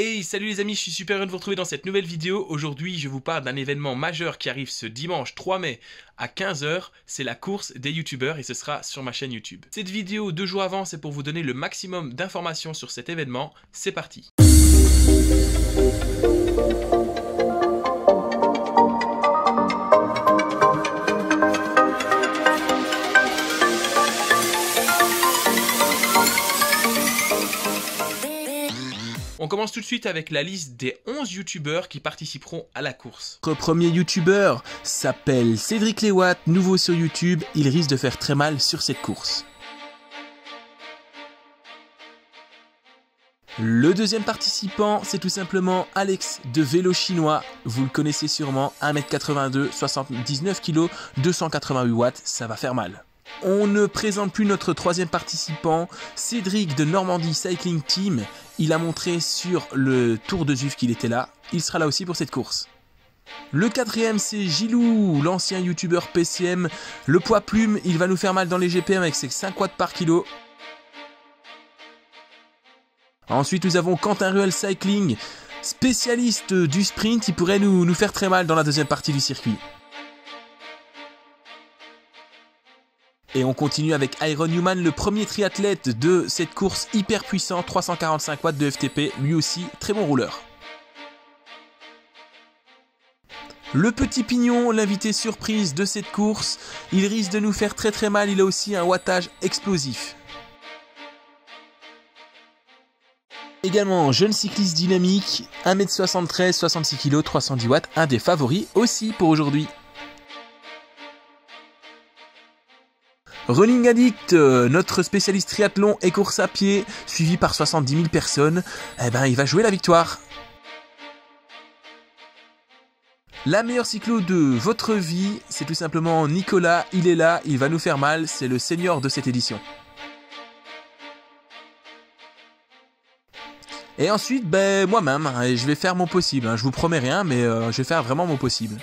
Hey, salut les amis, je suis super heureux de vous retrouver dans cette nouvelle vidéo. Aujourd'hui, je vous parle d'un événement majeur qui arrive ce dimanche 3 mai à 15 h. C'est la course des youtubeurs et ce sera sur ma chaîne YouTube. Cette vidéo 2 jours avant, c'est pour vous donner le maximum d'informations sur cet événement. C'est parti. On commence tout de suite avec la liste des 11 youtubeurs qui participeront à la course. Notre premier youtubeur s'appelle Cédric Lewatt, nouveau sur YouTube. Il risque de faire très mal sur cette course. Le deuxième participant, c'est tout simplement Alex de Vélo Chinois. Vous le connaissez sûrement, 1m82, 79 kg, 288 watts, ça va faire mal. On ne présente plus notre troisième participant, Cédric de Normandie Cycling Team. Il a montré sur le Tour de Zuif qu'il était là. Il sera là aussi pour cette course. Le quatrième, c'est Gilou, l'ancien youtubeur PCM. Le poids plume, il va nous faire mal dans les GPM avec ses 5 watts par kilo. Ensuite, nous avons Quentin Ruel Cycling, spécialiste du sprint. Il pourrait nous faire très mal dans la deuxième partie du circuit. Et on continue avec Iron Newman, le premier triathlète de cette course hyper puissant, 345 watts de FTP, lui aussi très bon rouleur. Le petit pignon, l'invité surprise de cette course, il risque de nous faire très mal, il a aussi un wattage explosif. Également, jeune cycliste dynamique, 1m73, 66 kg, 310 watts, un des favoris aussi pour aujourd'hui. Running Addict, notre spécialiste triathlon et course à pied, suivi par 70 000 personnes, il va jouer la victoire. La meilleure cyclo de votre vie, c'est tout simplement Nicolas, il est là, il va nous faire mal, c'est le senior de cette édition. Et ensuite, moi-même, je vais faire mon possible, je vous promets rien, mais je vais faire vraiment mon possible.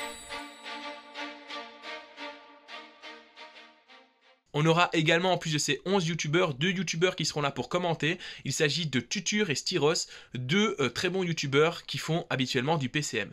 On aura également, en plus de ces 11 youtubeurs, 2 youtubeurs qui seront là pour commenter. Il s'agit de Tutur et Styros, 2 très bons youtubeurs qui font habituellement du PCM.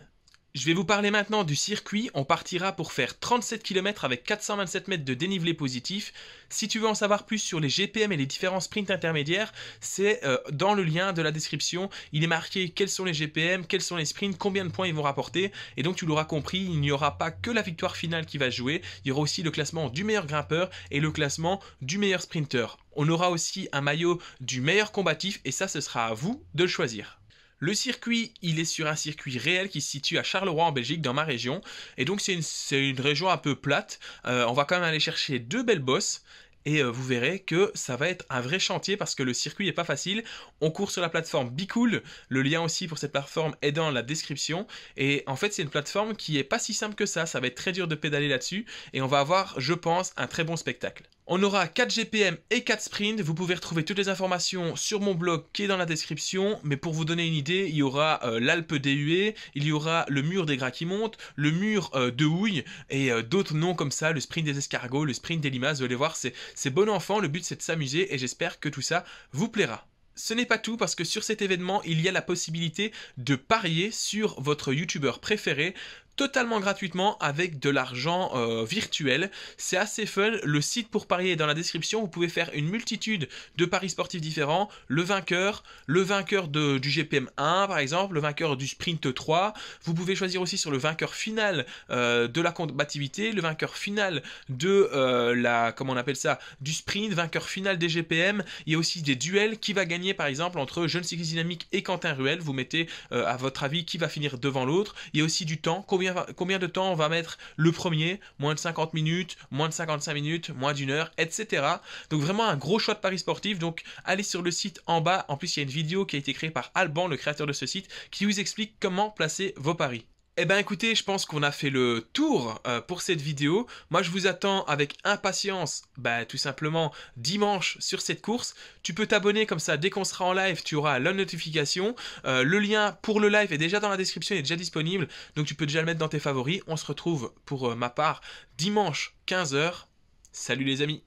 Je vais vous parler maintenant du circuit. On partira pour faire 37 km avec 427 mètres de dénivelé positif. Si tu veux en savoir plus sur les GPM et les différents sprints intermédiaires, c'est dans le lien de la description. Il est marqué quels sont les GPM, quels sont les sprints, combien de points ils vont rapporter. Et donc tu l'auras compris, il n'y aura pas que la victoire finale qui va se jouer. Il y aura aussi le classement du meilleur grimpeur et le classement du meilleur sprinter. On aura aussi un maillot du meilleur combatif et ça, ce sera à vous de le choisir. Le circuit, il est sur un circuit réel qui se situe à Charleroi en Belgique, dans ma région. Et donc c'est une région un peu plate. On va quand même aller chercher 2 belles bosses. Et vous verrez que ça va être un vrai chantier parce que le circuit n'est pas facile. On court sur la plateforme BeCool. Le lien aussi pour cette plateforme est dans la description. Et en fait, c'est une plateforme qui est pas si simple que ça. Ça va être très dur de pédaler là-dessus. Et on va avoir, je pense, un très bon spectacle. On aura 4 GPM et 4 sprints. Vous pouvez retrouver toutes les informations sur mon blog qui est dans la description. Mais pour vous donner une idée, il y aura l'Alpe des Huées, il y aura le mur des Gras qui monte, le mur de Houille et d'autres noms comme ça, le sprint des escargots, le sprint des limaces. Vous allez voir, c'est bon enfant. Le but, c'est de s'amuser et j'espère que tout ça vous plaira. Ce n'est pas tout parce que sur cet événement, il y a la possibilité de parier sur votre youtubeur préféré totalement gratuitement avec de l'argent virtuel. C'est assez fun. Le site pour parier est dans la description. Vous pouvez faire une multitude de paris sportifs différents. Le vainqueur du GPM 1 par exemple, le vainqueur du sprint 3. Vous pouvez choisir aussi sur le vainqueur final de la combativité, le vainqueur final de du sprint, vainqueur final des GPM. Il y a aussi des duels. Qui va gagner par exemple entre Jeune Cycliste Dynamique et Quentin Ruel. Vous mettez à votre avis qui va finir devant l'autre. Il y a aussi du temps. Combien de temps on va mettre le premier, moins de 50 minutes, moins de 55 minutes, moins d'1 heure, etc. Donc vraiment un gros choix de paris sportif. Donc allez sur le site en bas. En plus, il y a une vidéo qui a été créée par Alban, le créateur de ce site, qui vous explique comment placer vos paris. Eh ben écoutez, je pense qu'on a fait le tour pour cette vidéo. Moi je vous attends avec impatience, tout simplement dimanche sur cette course. Tu peux t'abonner comme ça, dès qu'on sera en live, tu auras la notification. Le lien pour le live est déjà dans la description, il est déjà disponible. Donc tu peux déjà le mettre dans tes favoris. On se retrouve pour ma part dimanche 15 h. Salut les amis!